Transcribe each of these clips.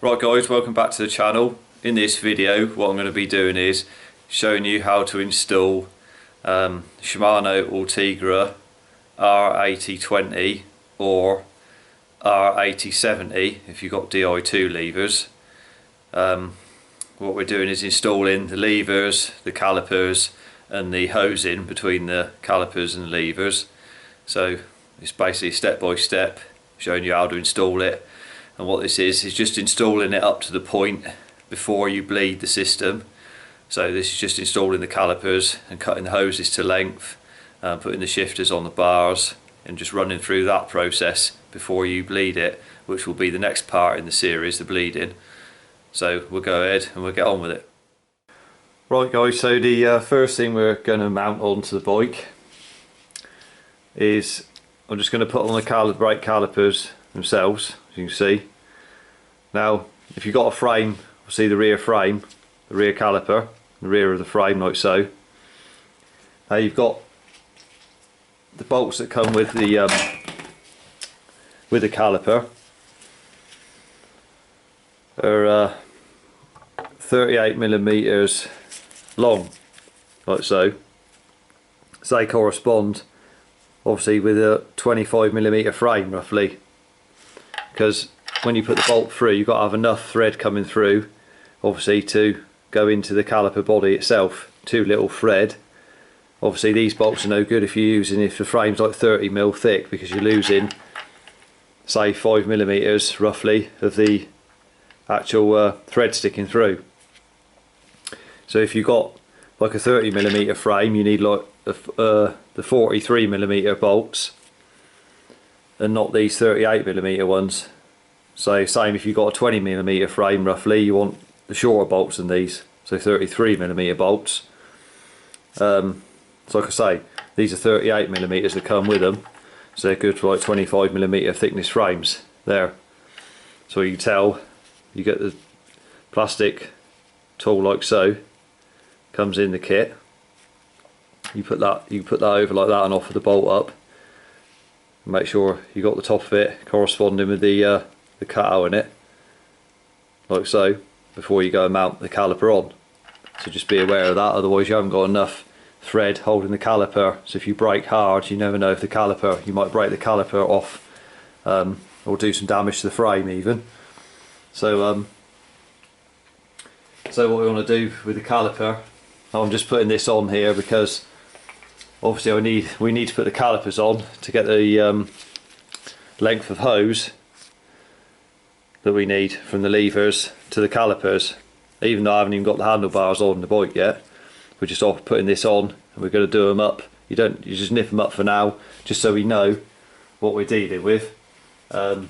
Right guys, welcome back to the channel. In this video what I'm going to be doing is showing you how to install Shimano Ultegra R8020 or R8070 if you've got Di2 levers. What we're doing is installing the levers, the calipers and the hosing between the calipers and the levers. So it's basically step by step showing you how to install it. And what this is just installing it up to the point before you bleed the system. So this is just installing the calipers and cutting the hoses to length, putting the shifters on the bars and just running through that process before you bleed it, which will be the next part in the series, the bleeding. So we'll go ahead and we'll get on with it. Right guys, so the first thing we're going to mount onto the bike is I'm just going to put on the brake calipers themselves, as you can see. Now if you've got a frame, see the rear frame, the rear caliper, the rear of the frame like so. Now you've got the bolts that come with the caliper are 38mm long, like so. So they correspond obviously with a 25mm frame roughly, because when you put the bolt through you've got to have enough thread coming through obviously to go into the caliper body itself. Too little thread, obviously these bolts are no good if the frame's like 30mm thick, because you're losing say 5mm roughly of the actual thread sticking through. So if you've got like a 30mm frame, you need like the 43mm bolts and not these 38mm ones. So same if you've got a 20mm frame roughly, you want the shorter bolts than these, so 33mm bolts. So like I say, these are 38mm that come with them, so they're good for like 25mm thickness frames there. So you can tell, you get the plastic tool like so, comes in the kit. You put that over like that and offer the bolt up. Make sure you got the top of it corresponding with the cutout in it, like so, before you go and mount the caliper on. So just be aware of that, otherwise you haven't got enough thread holding the caliper. So if you brake hard, you never know if the caliper, you might break the caliper off or do some damage to the frame even. So so what we want to do with the caliper, I'm just putting this on here because obviously we need to put the calipers on to get the length of hose that we need from the levers to the calipers. Even though I haven't even got the handlebars on the bike yet, we're just off putting this on and we're going to do them up. You just nip them up for now, just so we know what we're dealing with when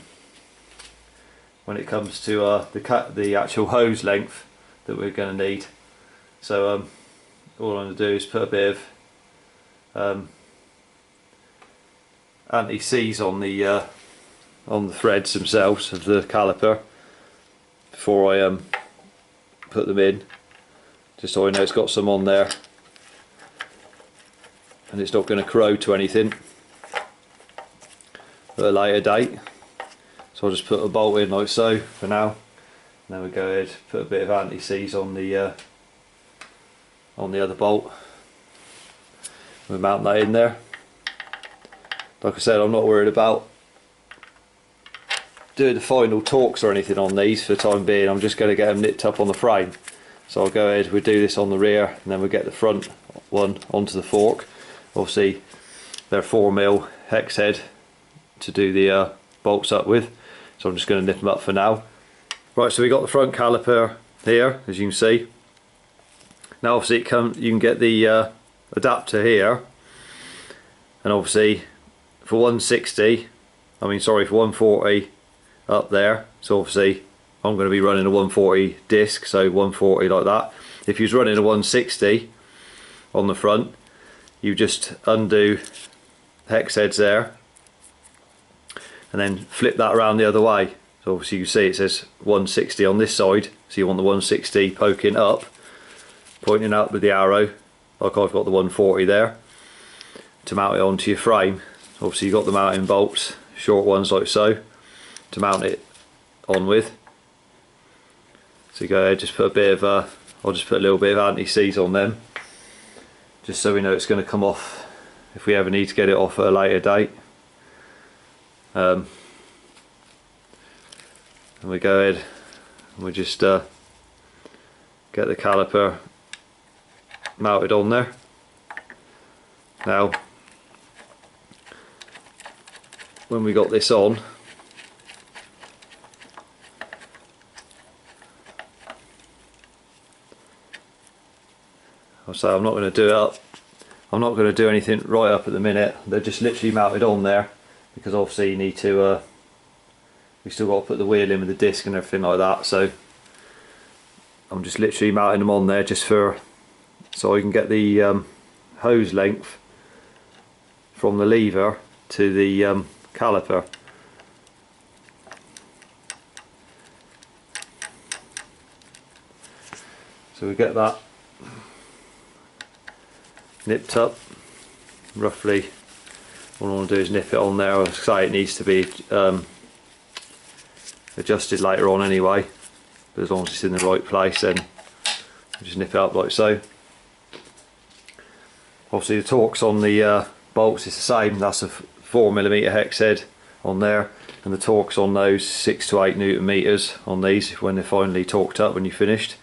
it comes to the actual hose length that we're going to need. So all I'm going to do is put a bit of anti-seize on the threads themselves of the caliper before I put them in, just so I know it's got some on there and it's not going to corrode to anything at a later date. So I'll just put a bolt in like so for now, and then we go ahead, put a bit of anti-seize on the other bolt. We mount that in there. Like I said, I'm not worried about doing the final torques or anything on these for the time being. I'm just going to get them nipped up on the frame. So I'll go ahead, we'll do this on the rear and then we'll get the front one onto the fork. Obviously they're 4mm hex head to do the bolts up with, so I'm just going to nip them up for now. Right, so we got the front caliper here, as you can see. Now obviously you can get the adapter here, and obviously for 160, for 140 up there, so obviously I'm going to be running a 140 disc, so 140 like that. If you was running a 160 on the front, you just undo hex heads there and then flip that around the other way. So obviously you see it says 160 on this side, so you want the 160 poking up, pointing out with the arrow, like I've got the 140 there, to mount it onto your frame. Obviously you've got the mounting bolts, short ones like so, to mount it on with. So you go ahead, just put a bit of I'll just put a little bit of anti-seize on them, just so we know it's going to come off if we ever need to get it off at a later date. And we go ahead and we just get the caliper mounted on there. Now when we got this on, I'll say I'm not going to do it up, I'm not going to do anything right up at the minute. They're just literally mounted on there because obviously you need to we still got to put the wheel in with the disc and everything like that, so I'm just literally mounting them on there just for so I can get the hose length from the lever to the caliper. So we get that nipped up roughly. All I want to do is nip it on there. I'll say it needs to be adjusted later on anyway, but as long as it's in the right place, then just nip it up like so. Obviously the torques on the bolts is the same. That's a 4mm hex head on there, and the torques on those 6 to 8 Newton meters on these when they're finally torqued up when you're finished.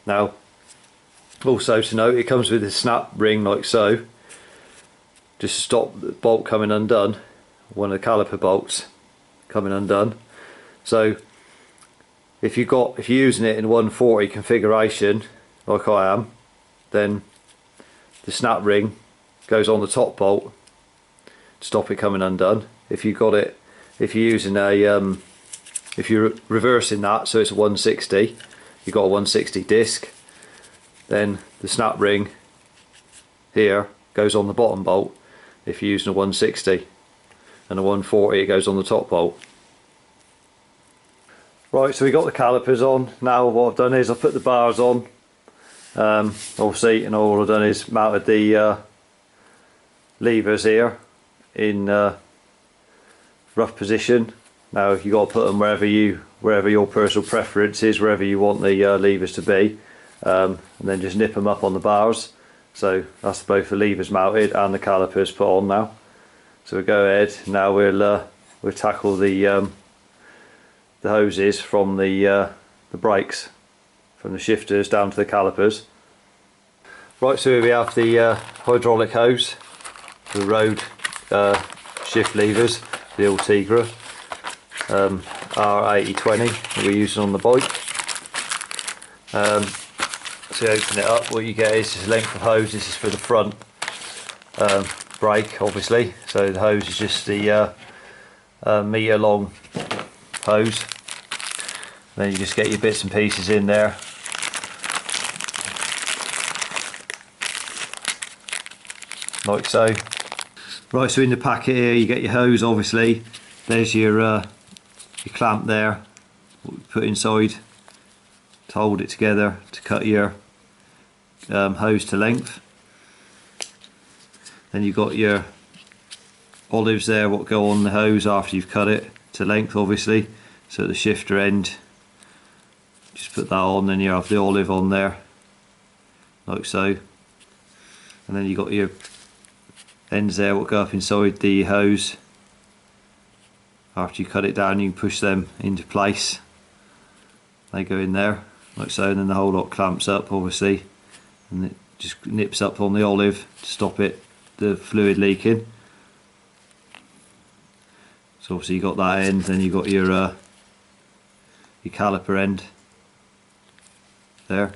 Now also to note, it comes with a snap ring like so, just to stop the bolt coming undone, one of the caliper bolts coming undone. So if you're using it in 140 configuration like I am, then the snap ring goes on the top bolt to stop it coming undone. If you're using a if you're reversing that, so it's a 160, you've got a 160 disc, then the snap ring here goes on the bottom bolt if you're using a 160, and a 140 it goes on the top bolt. Right, so we got the calipers on. Now what I've done is I've put the bars on, obviously, and all I've done is mounted the levers here in rough position. Now you got to put them wherever your personal preference is, wherever you want the levers to be, and then just nip them up on the bars. So that's both the levers mounted and the calipers put on now. So we'll go ahead now. We'll tackle the hoses from the brakes, from the shifters down to the calipers. Right, so here we have the hydraulic hose, the road shift levers, the Ultegra R8020 that we're using on the bike. So you open it up, what you get is this length of hose. This is for the front brake, obviously. So the hose is just the metre long hose. Then you just get your bits and pieces in there. Like so. Right, so in the packet here you get your hose, obviously. There's your clamp there, what you put inside to hold it together to cut your hose to length. Then you've got your olives there what go on the hose after you've cut it to length, obviously. So at the shifter end, just put that on, then you have the olive on there like so, and then you've got your ends there what go up inside the hose. After you cut it down, you can push them into place, they go in there like so, and then the whole lot clamps up, obviously, and it just nips up on the olive to stop the fluid leaking. So obviously you got that end, then you got your caliper end there.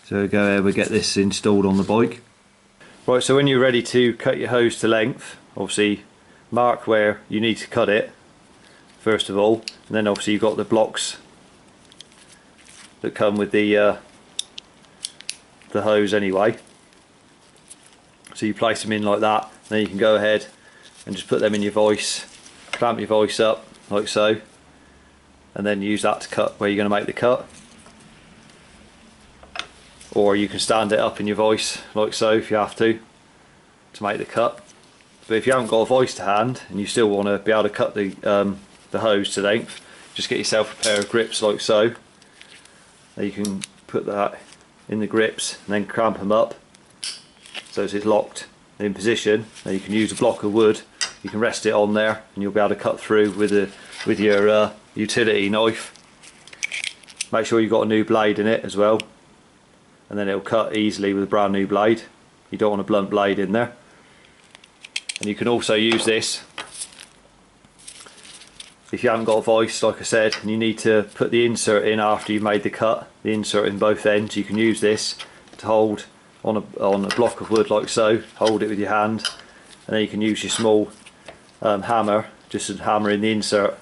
So go ahead, we'll get this installed on the bike. Right, so when you're ready to cut your hose to length, obviously mark where you need to cut it first of all, and then obviously you've got the blocks that come with the hose anyway. So you place them in like that, and then you can go ahead and just put them in your vise, clamp your vise up like so, and then use that to cut where you're going to make the cut. Or you can stand it up in your vise like so if you have to make the cut. But if you haven't got a vise to hand and you still want to be able to cut the hose to length, just get yourself a pair of grips like so. Now you can put that in the grips and then clamp them up so it's locked in position. Now you can use a block of wood, you can rest it on there and you'll be able to cut through with your utility knife. Make sure you've got a new blade in it as well, and then it'll cut easily with a brand new blade. You don't want a blunt blade in there. And you can also use this if you haven't got a vice, like I said, and you need to put the insert in after you've made the cut, the insert in both ends. You can use this to hold on a block of wood like so, hold it with your hand, and then you can use your small hammer just to hammer in the insert.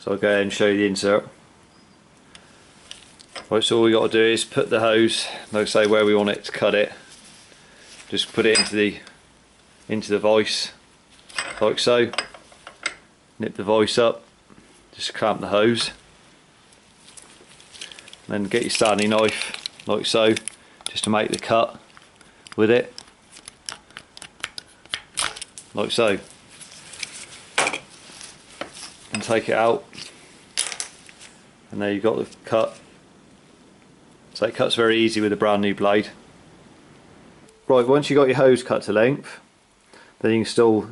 So I'll go ahead and show you the insert. Right, so all we got to do is put the hose, like say where we want it to cut it, just put it into the vice like so. Nip the vice up, just clamp the hose, and then get your Stanley knife like so, just to make the cut with it, like so, and take it out, and there you've got the cut. So it cuts very easy with a brand new blade. Right, once you've got your hose cut to length, then you can install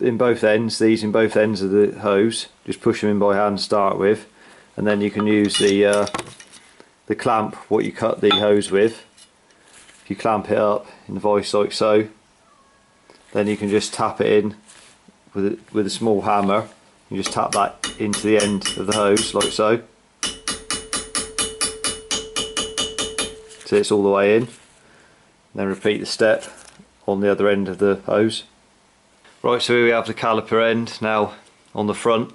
in both ends, these in both ends of the hose, just push them in by hand to start with, and then you can use the clamp, what you cut the hose with. If you clamp it up in the vice like so, then you can just tap it in with a small hammer. You just tap that into the end of the hose like so, so it's all the way in. Then repeat the step on the other end of the hose. Right, so here we have the caliper end now on the front.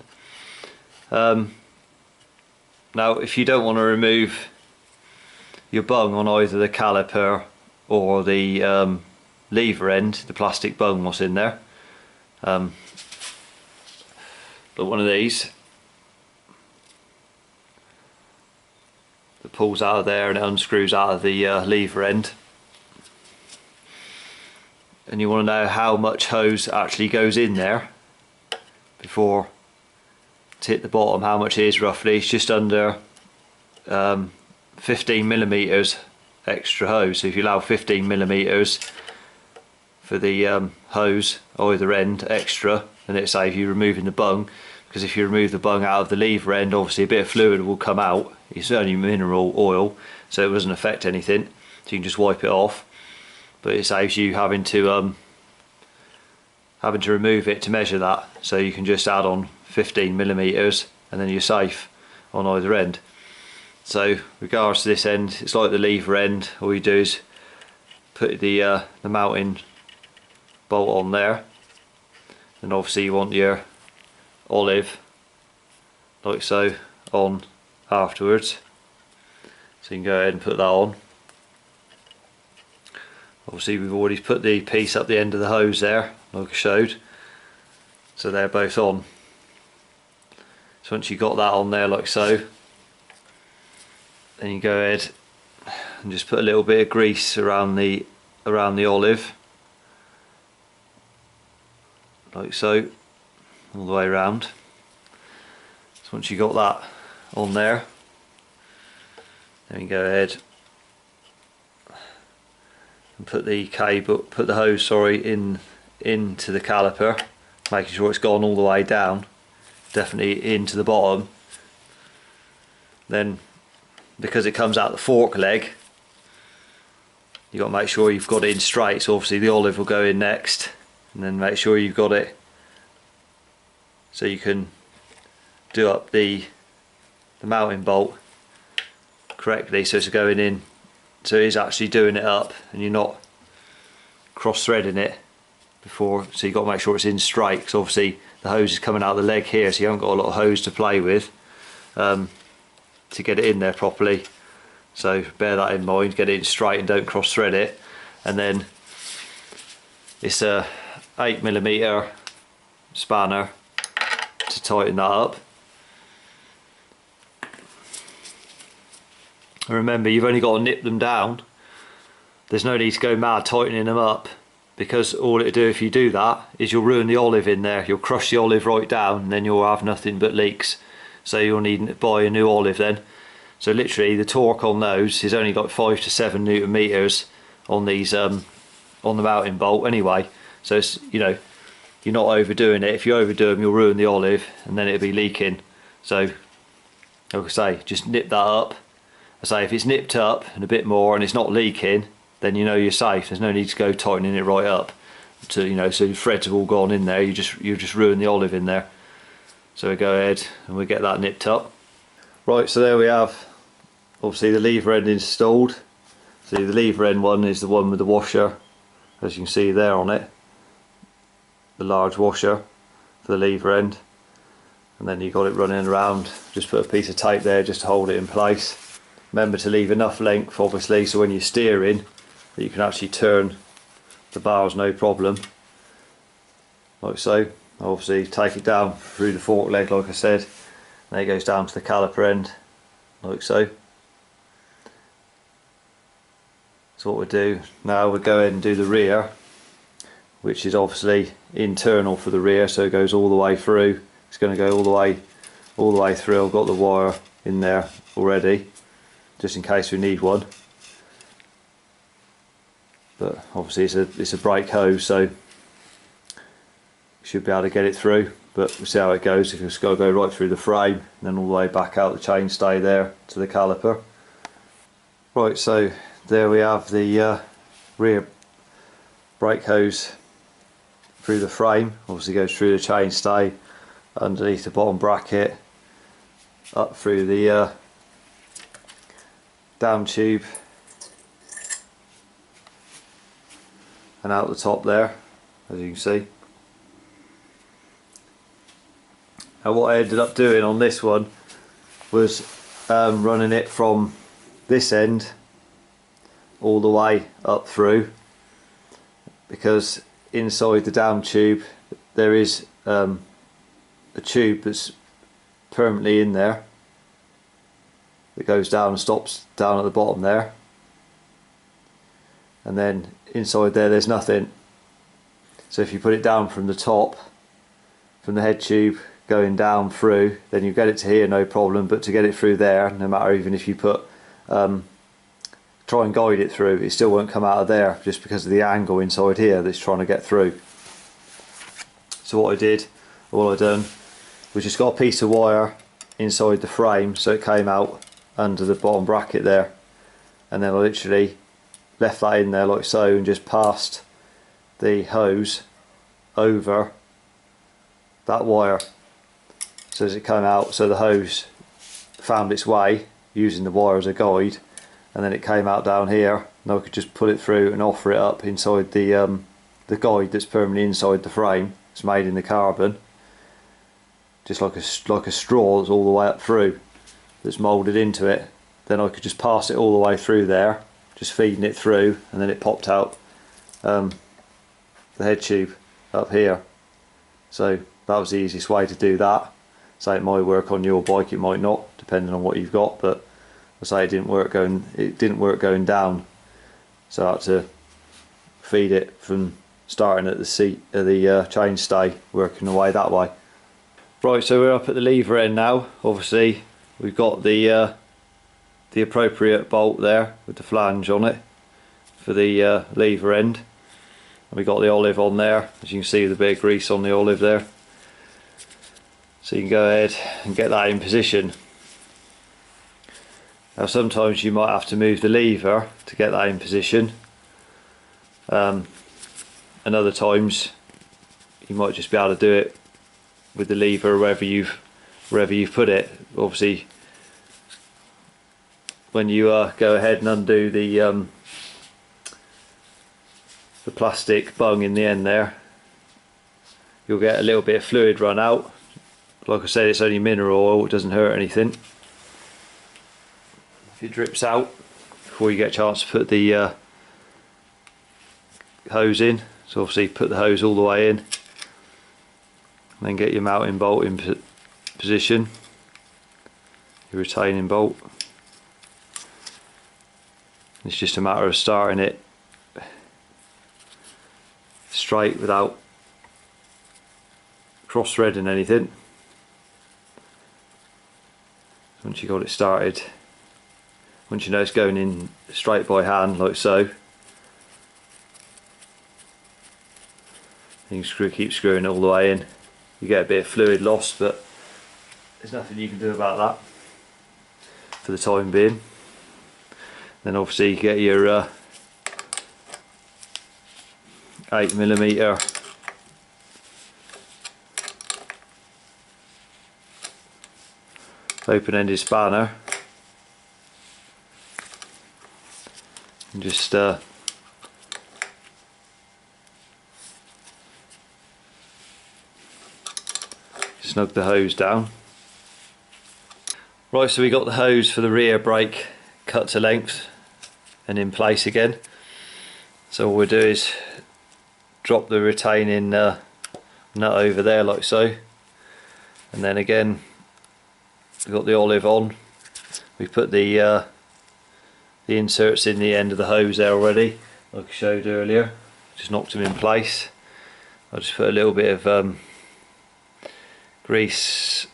Now if you don't want to remove your bung on either the caliper or the lever end, the plastic bung what's in there, but one of these that pulls out of there and it unscrews out of the lever end. And you want to know how much hose actually goes in there before to hit the bottom, how much it is roughly. It's just under 15mm extra hose. So if you allow 15mm for the hose either end extra, then it's say if you're removing the bung, because if you remove the bung out of the lever end, obviously a bit of fluid will come out. It's only mineral oil, so it doesn't affect anything, so you can just wipe it off. But it saves you having to remove it to measure that, so you can just add on 15mm and then you're safe on either end. So regards to this end, it's like the lever end. All you do is put the mounting bolt on there, and obviously you want your olive like so on afterwards, so you can go ahead and put that on. Obviously we've already put the piece up the end of the hose there, like I showed, so they're both on. So once you've got that on there like so, then you go ahead and just put a little bit of grease around the olive, like so, all the way around. So once you've got that on there, then you go ahead and put the hose into the caliper, making sure it's gone all the way down, definitely into the bottom. Then because it comes out the fork leg, you've got to make sure you've got it in straight, so obviously the olive will go in next, and then make sure you've got it so you can do up the mounting bolt correctly, so it's going in, so it's actually doing it up and you're not cross threading it before. So you've got to make sure it's in straight, because obviously the hose is coming out of the leg here, so you haven't got a lot of hose to play with to get it in there properly. So bear that in mind, get it in straight and don't cross thread it. And then it's a 8mm spanner to tighten that up. And remember, you've only got to nip them down. There's no need to go mad tightening them up because all it'll do if you do that is you'll ruin the olive in there. You'll crush the olive right down, and then you'll have nothing but leaks, so you'll need to buy a new olive then. So literally the torque on those is only like 5 to 7 Newton meters on these on the mounting bolt anyway, so it's, you know, you're not overdoing it. If you overdo them, you'll ruin the olive and then it'll be leaking. So like I say, just nip that up. I say if it's nipped up and a bit more and it's not leaking, then you know you're safe. There's no need to go tightening it right up to, you know, so the threads have all gone in there. You just ruin the olive in there. So we go ahead and we get that nipped up. Right, so there we have obviously the lever end installed. See, the lever end one is the one with the washer, as you can see there on it, the large washer for the lever end, and then you got it running around. Just put a piece of tape there just to hold it in place. Remember to leave enough length obviously so when you're steering that you can actually turn the bars no problem, like so. Obviously take it down through the fork leg like I said, and it goes down to the caliper end like so. So what we do now, we go ahead and do the rear, which is obviously internal for the rear, so it goes all the way through. It's going to go all the way through. I've got the wire in there already just in case we need one, but obviously it's a brake hose, so you should be able to get it through, but we'll see how it goes. It's got to go right through the frame and then all the way back out the chainstay there to the caliper. Right, so there we have the rear brake hose through the frame. Obviously goes through the chainstay, underneath the bottom bracket, up through the down tube and out the top there, as you can see. And what I ended up doing on this one was running it from this end all the way up through, because inside the down tube there is a tube that's permanently in there that goes down and stops down at the bottom there, and then inside there's nothing. So if you put it down from the top, from the head tube going down through, then you get it to here no problem, but to get it through there, no matter even if you put try and guide it through, it still won't come out of there just because of the angle inside here that's trying to get through. So what I did, all I done was just got a piece of wire inside the frame so it came out under the bottom bracket there, and then I literally left that in there like so and just passed the hose over that wire. So as it came out, so the hose found its way using the wire as a guide, and then it came out down here, and I could just pull it through and offer it up inside the guide that's permanently inside the frame. It's made in the carbon, just like a straw that's all the way up through, that's moulded into it. Then I could just pass it all the way through there, just feeding it through, and then it popped out the head tube up here. So that was the easiest way to do that. So it might work on your bike, it might not, depending on what you've got, but I say it didn't work going down, so I had to feed it from starting at the seat of the chainstay, working away that way. Right, so we're up at the lever end now. Obviously we've got the appropriate bolt there with the flange on it for the lever end, and we got the olive on there, as you can see, the bit of grease on the olive there. So you can go ahead and get that in position. Now sometimes you might have to move the lever to get that in position, and other times you might just be able to do it with the lever wherever you've put it. Obviously when you go ahead and undo the plastic bung in the end there, you'll get a little bit of fluid run out. Like I said, it's only mineral oil, it doesn't hurt anything. If it drips out before you get a chance to put the hose in, so obviously put the hose all the way in, and then get your mounting bolt in position, your retaining bolt. It's just a matter of starting it straight without cross threading anything. Once you got it started, once you know it's going in straight by hand like so, you can keep screwing it all the way in. You get a bit of fluid loss, but there's nothing you can do about that for the time being. Then obviously you get your 8mm open-ended spanner, and just snug the hose down. Right, so we got the hose for the rear brake cut to length and in place again. So all we do is drop the retaining nut over there like so, and then again we've got the olive on. We put the inserts in the end of the hose there already, like I showed earlier. Just knocked them in place. I'll just put a little bit of grease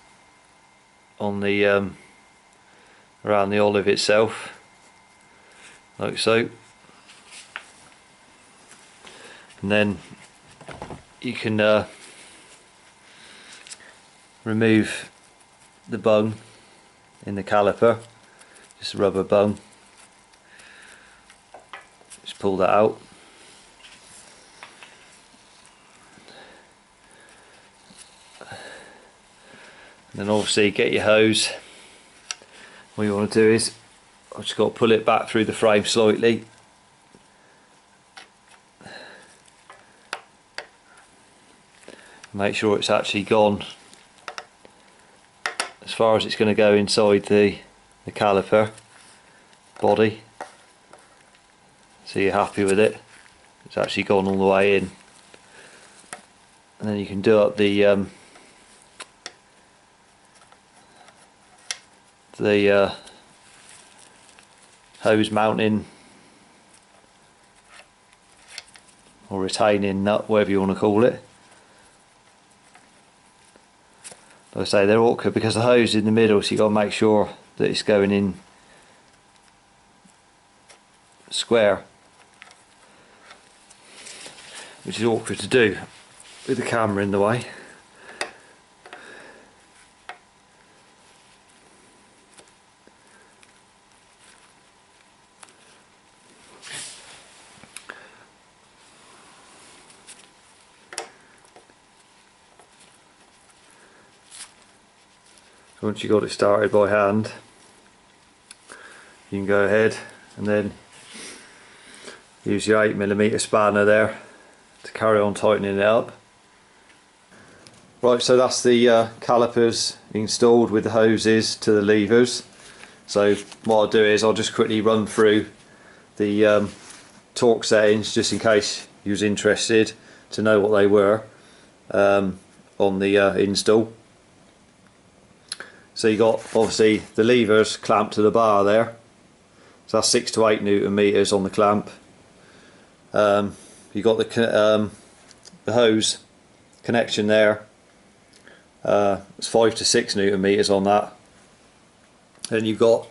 on the around the olive itself, like so, and then you can remove the bung in the caliper, just a rubber bung. Just pull that out. And then obviously get your hose. What you want to do is, I've just got to pull it back through the frame slightly. Make sure it's actually gone as far as it's going to go inside the caliper body. So you're happy with it. It's actually gone all the way in. And then you can do up the hose mounting or retaining nut, whatever you want to call it. Like I say, they're awkward because the hose is in the middle, so you've got to make sure that it's going in square, which is awkward to do with the camera in the way. Once you've got it started by hand, you can go ahead and then use your 8mm spanner there to carry on tightening it up. Right, so that's the calipers installed with the hoses to the levers. So what I'll do is I'll just quickly run through the torque settings just in case you was interested to know what they were on the install. So you got obviously the levers clamped to the bar there, so that's 6 to 8 Newton meters on the clamp. You got the hose connection there, it's 5 to 6 Newton meters on that. Then you've got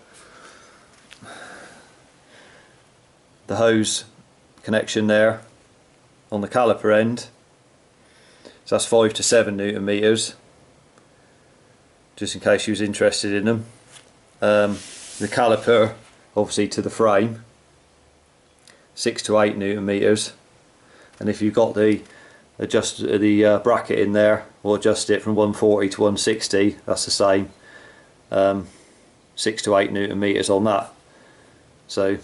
the hose connection there on the caliper end, so that's 5 to 7 Newton meters, just in case you was interested in them. The caliper obviously to the frame, 6 to 8 Newton meters, and if you've got the bracket in there, or adjust it from 140 to 160, that's the same, 6 to 8 Newton meters on that. So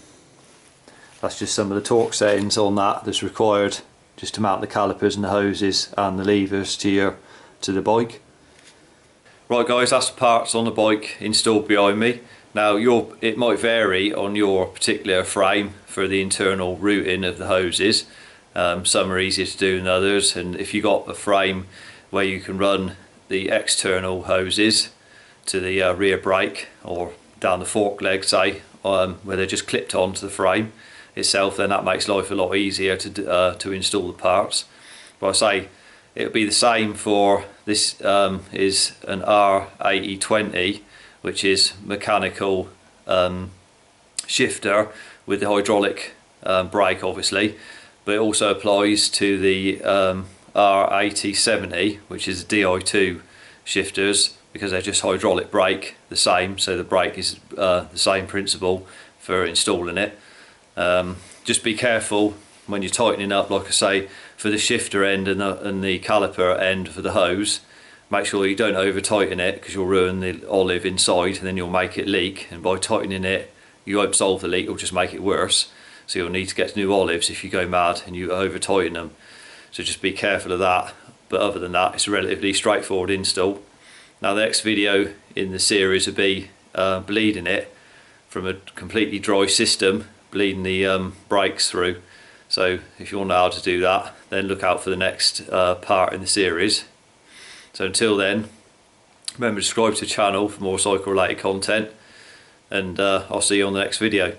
that's just some of the torque settings on that that's required just to mount the calipers and the hoses and the levers to the bike. Right guys, that's the parts on the bike installed behind me. Now it might vary on your particular frame for the internal routing of the hoses. Some are easier to do than others, and if you got a frame where you can run the external hoses to the rear brake or down the fork leg, say, where they're just clipped onto the frame itself, then that makes life a lot easier to install the parts. But I say it'll be the same for this. Is an R8020, which is mechanical shifter with the hydraulic brake obviously, but it also applies to the R8070, which is Di2 shifters, because they're just hydraulic brake the same, so the brake is the same principle for installing it. Just be careful when you're tightening up, like I say, for the shifter end and the caliper end for the hose. Make sure you don't over tighten it, because you'll ruin the olive inside and then you'll make it leak, and by tightening it you won't solve the leak, you'll just make it worse. So you'll need to get new olives if you go mad and you over tighten them. So just be careful of that. But other than that, it's a relatively straightforward install. Now the next video in the series will be bleeding it from a completely dry system, bleeding the brakes through. So if you want to know how to do that, then look out for the next part in the series. So until then, remember to subscribe to the channel for more cycle related content, and I'll see you on the next video.